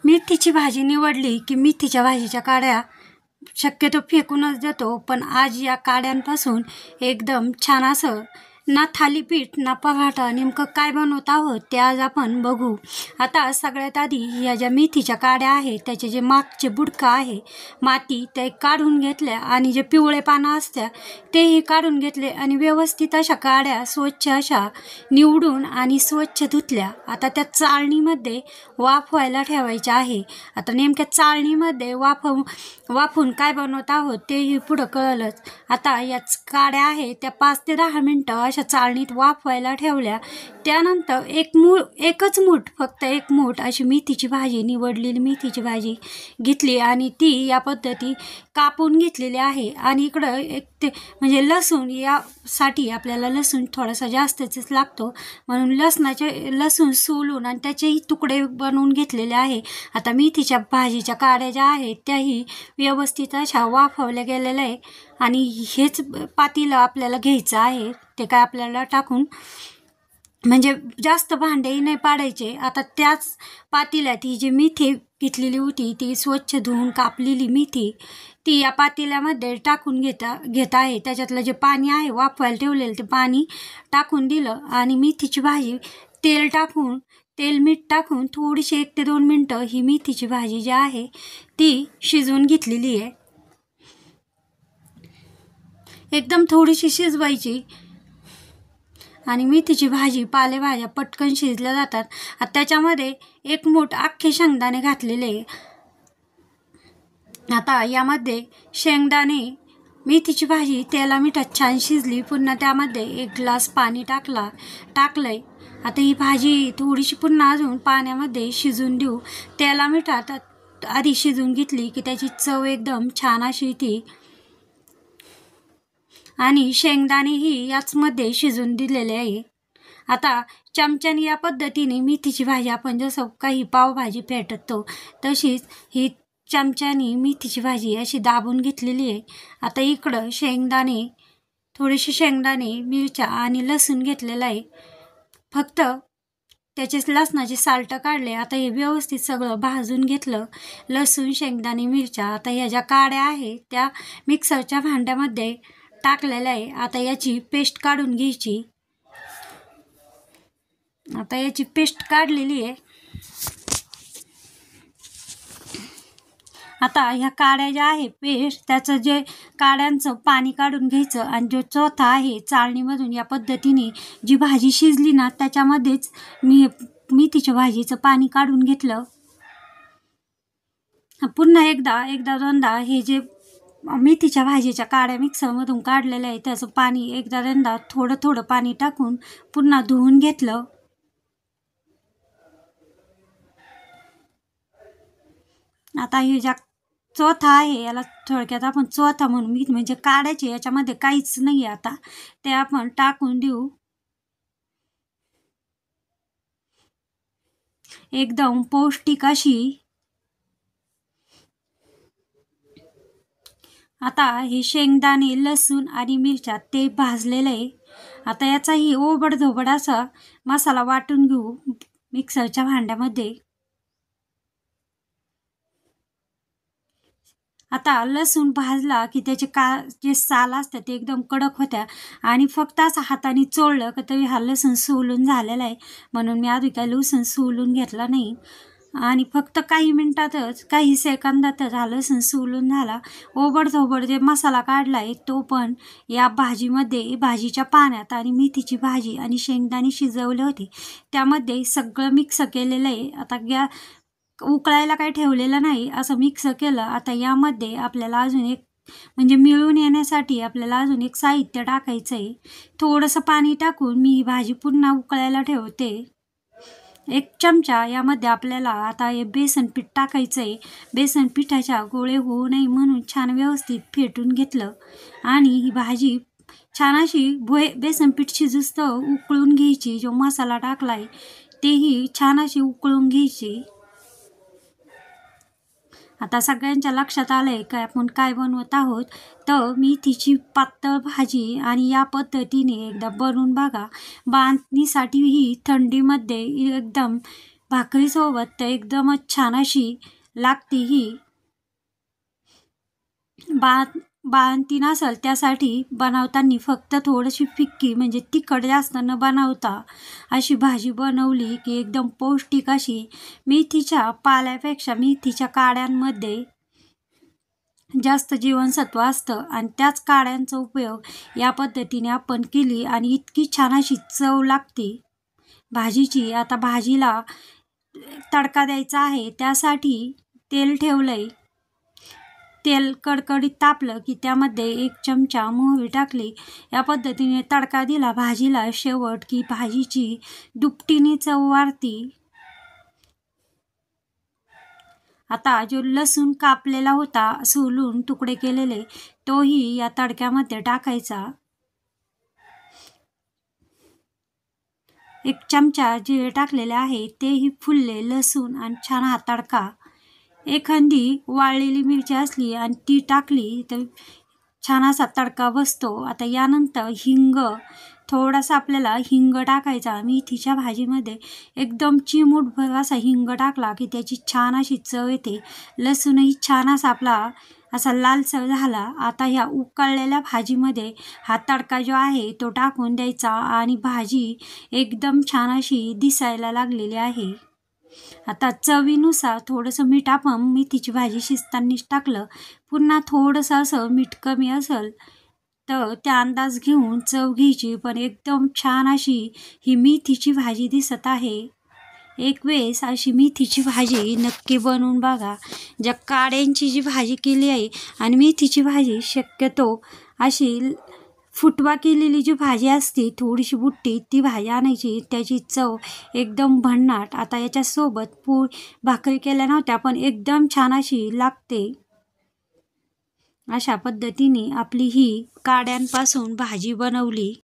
मेथीची भाजी निवडली की मेथीच्या भाजीच्या काड्या शक्यतो फेकूनच देतो, पण आज या काड्यांपासून एकदम छान असं ना थालीपीठ ना पराठा नेमकं काय बनवत आहोत ते आज आपण बघू. आता सगळ्यात आधी या ज्या मेथीच्या काड्या आहेत त्याचे जे मागचे बुडका आहे माती ते काढून घेतल्या आणि जे पिवळे पानं असत्या तेही काढून घेतले आणि व्यवस्थित अशा काड्या स्वच्छ अशा निवडून आणि स्वच्छ धुतल्या. आता त्या चाळणीमध्ये वाफवायला ठेवायच्या आहे. आता नेमक्या चाळणीमध्ये वाफून काय बनवत आहोत तेही पुढं कळलंच. आता याच काड्या आहेत त्या 5 ते 10 मिनटं अशा चाळणीत वाफवायला ठेवल्या. त्यानंतर एकच मूठ, फक्त एक मूठ अशी मेथीची भाजी, निवडलेली मेथीची भाजी घेतली आणि ती या पद्धती कापून घेतलेली आहे. आणि इकडं म्हणजे लसूण, यासाठी आपल्याला लसूण थोडासा जास्तच लागतो म्हणून लसूण सोलून आणि त्याचेही तुकडे बनवून घेतलेले आहे. आता मेथीच्या भाजीच्या काड्या ज्या आहेत त्याही व्यवस्थित अशा वाफवल्या गेलेल्या आहे आणि हेच पातेलं आपल्याला घ्यायचं आहे. ते काय आपल्याला टाकून म्हणजे जास्त भांडेही नाही पाडायचे. आता त्याच पातेल्यात ही जी मेथी घेतलेली होती ती स्वच्छ धुवून कापलेली मेथी ती या पातेल्यामध्ये टाकून घेत आहे. त्याच्यातलं जे पाणी आहे वाफवायला ठेवलेलं ते पाणी टाकून दिलं आणि मेथीची भाजी तेल मीठ टाकून थोडीशी 1 ते 2 मिनटं ही मेथीची भाजी जी आहे ती शिजवून घेतलेली आहे. एकदम थोडीशी शिजवायची आणि मेथीची भाजी, पालेभाज्या पटकन शिजल्या जातात. आता त्याच्यामध्ये 1 मूठ अख्खे शेंगदाणे घातलेले. आता यामध्ये शेंगदाणे, मेथीची भाजी तेला मिठात छान शिजली. पुन्हा त्यामध्ये 1 ग्लास पाणी टाकलंय. आता ही भाजी थोडीशी पुन्हा अजून पाण्यामध्ये शिजून देऊ. तेला मिठात आधी शिजून घेतली की त्याची चव एकदम छान अशी येते आणि शेंगदाणेही याचमध्ये शिजून दिलेले आहे. आता चमच्याने या पद्धतीने मेथीची भाजी आपण जसं काही पावभाजी फेटतो तशीच ही चमच्याने मेथीची भाजी अशी दाबून घेतलेली आहे. आता इकडं थोडेसे शेंगदाणे, मिरच्या आणि लसूण घेतलेला आहे. फक्त त्याचे लसणाचे साल्ट काढले. आता हे व्यवस्थित सगळं भाजून घेतलं. लसूण, शेंगदाणे, मिरच्या. आता ह्या ज्या काड्या आहेत त्या मिक्सरच्या भांड्यामध्ये टाकलेल्या आहे. आता याची पेस्ट काढून घ्यायची. आता याची पेस्ट काढलेली आहे. आता ह्या काड्या ज्या आहे पेस्ट त्याचं जे काड्यांचं पाणी काढून घ्यायचं आणि जो चोथा आहे चाळणीमधून या पद्धतीने जी भाजी शिजली ना त्याच्यामध्येच मेथीच्या भाजीचं पाणी काढून घेतलं. पुन्हा एकदा दोनदा हे जे मेथीच्या भाजीच्या काड्या मिक्सरमधून काढलेल्या आहे त्याचं पाणी एकदा दोनदा थोडं पाणी टाकून पुन्हा धुवून घेतलं. आता हे ज्या चोथा आहे याला थोडक्यात आपण चोथा म्हणून म्हणजे काढायचे, याच्यामध्ये काहीच नाही आहे. आता ते आपण टाकून देऊ. एकदम पौष्टिक अशी. आता हे शेंगदाणे, लसूण आणि मिरच्या ते भाजलेलं आहे. आता याचाही ओबडधोबड असा मसाला वाटून घेऊ मिक्सरच्या भांड्यामध्ये. आता लसूण भाजला की त्याचे जे साल असतात ते एकदम कडक होत्या आणि फक्त असं हाताने चोळलं का तरी हा लसूण सोलून झालेला आहे. म्हणून मी आधी काही लसूण सोलून घेतला नाही आणि फक्त काही सेकंदातच हा लसूण सोलून झाला. ओबडधोबड जे मसाला काढला आहे तो पण या भाजीच्या पाण्यात आणि मेथीची भाजी आणि शेंगदाणे शिजवले होते त्यामध्ये सगळं मिक्स केलेलं आहे. आता उकळायला काही ठेवलेलं नाही, असं मिक्स केलं. आता यामध्ये आपल्याला अजून म्हणजे मिळून येण्यासाठी आपल्याला अजून एक साहित्य टाकायचं आहे. थोडंसं पाणी टाकून मी ही भाजी पुन्हा उकळायला ठेवते. 1 चमचा यामध्ये आपल्याला आता हे बेसन पीठ टाकायचं आहे. बेसन पिठाच्या गोळे होऊ नये म्हणून छान व्यवस्थित फेटून घेतलं आणि ही भाजी छान अशी बेसन पीठ शिजूस्तवर उकळून घ्यायची. जो मसाला टाकला आहे तेही छान अशी उकळून घ्यायची. आता सगळ्यांच्या लक्षात आलंय का आपण काय बनवत आहोत. तर मेथीची पातळ भाजी आणि या पद्धतीने एकदा बनवून बघा. बांधणीसाठी ही थंडीमध्ये एकदम भाकरीसोबत तर एकदमच छान अशी लागते ही. बाळंती नसेल त्यासाठी बनवताना फक्त थोडीशी फिक्की म्हणजे तिखट जास्त न बनवता अशी भाजी बनवली की एकदम पौष्टिक अशी. मेथीच्या पाल्यापेक्षा मेथीच्या काड्यांमध्ये जास्त जीवनसत्व असतं आणि त्याच काड्यांचा उपयोग या पद्धतीने आपण केली आणि इतकी छान अशी चव लागते भाजीची. आता भाजीला तडका द्यायचा आहे, त्यासाठी तेल ठेवलंय. तेल कडकडीत तापलं की त्यामध्ये 1 चमचा मोहरी टाकली. या पद्धतीने तडका दिला भाजीला शेवट की भाजीची दुपटीने चव वाढती. आता जो लसूण कापलेला होता, सोलून तुकडे केलेले, तोही या तडक्यामध्ये टाकायचा. 1 चमचा जिरे टाकलेले आहे, तेही फुलले लसूण आणि छान हा तडका. एखादी वाळलेली मिरची असली आणि ती टाकली तर छान असा तडका बसतो. आता यानंतर हिंग, थोडासा आपल्याला हिंग टाकायचा. मेथीच्या भाजीमध्ये एकदम चिमूटभर असा हिंग टाकला की त्याची छान अशी चव येते. लसूणही छान असा आपला असा लालसर झाला. आता ह्या उकळलेल्या भाजीमध्ये हा तडका जो आहे तो टाकून द्यायचा आणि भाजी एकदम छान अशी दिसायला लागलेली आहे. आता चवीनुसार थोडंसं मीठ आपण मेथीची भाजी शिजतानीच टाकलं. पुन्हा थोडंसं असं मीठ कमी असेल तर त्या अंदाज घेऊन चव घ्यायची. पण एकदम छान अशी ही मेथीची भाजी दिसत आहे. एक वेळेस अशी मेथीची भाजी नक्की बनवून बघा. ज्या काड्यांची जी भाजी केली आहे आणि मेथीची भाजी शक्यतो अशी फुटवा केलेली जी भाजी असते थोडीशी बुट्टी, ती भाजी आणायची. त्याची चव एकदम भन्नाट. आता याच्यासोबत भाकरी केल्या नव्हत्या पण एकदम छान अशी लागते. अशा पद्धतीने आपली ही काड्यांपासून भाजी बनवली.